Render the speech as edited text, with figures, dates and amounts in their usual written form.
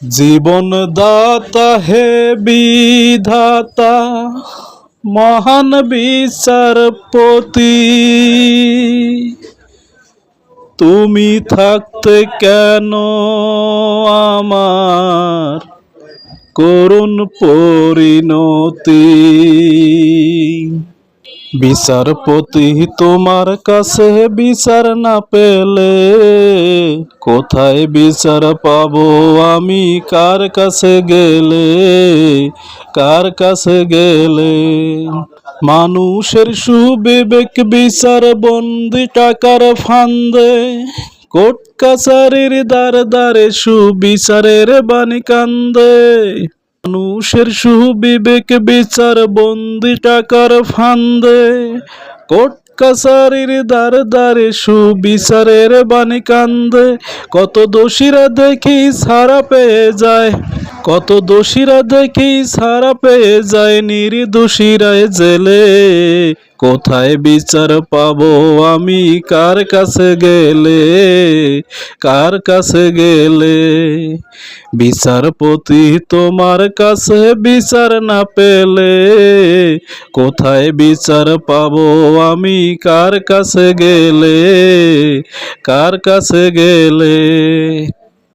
জীবন দাতা হে বিধাতা, মহান বিচারপতি, তুমি থাকতে কেন আমার করুণ পরিণতি। বিচারপতি তোমার কাছে বিচার না পেলে কোথায় বিচার পাবো আমি, কার কাছে গেলে, কার কাছে গেলে। মানুষের সুবিবেক বিচার বন্দি টাকার ফান্দে, কোর্ট কাছারির দ্বারে দ্বারে সুবিচারের বাণী কান্দে। মানুষের সুবিবেক বিচার বন্দি টাকার ফান্দে, কোর্ট কাছারির দ্বারে দ্বারে সুবিচারের বাণী কান্দে। কত দোষীরা দেখি ছাড়া পেয়ে যায়, কত দোষীরা দেখি ছাড়া পেয়ে যায়, নির্দোষীরাই জেলে। কোথায় বিচার পাবো আমি, কার কাছে গেলে, কার কাছে গেলে। বিচারপতি তোমার কাছে বিচার না পেলে কোথায় বিচার পাবো আমি, কার কাছে গেলে, কার কাছে গেলে।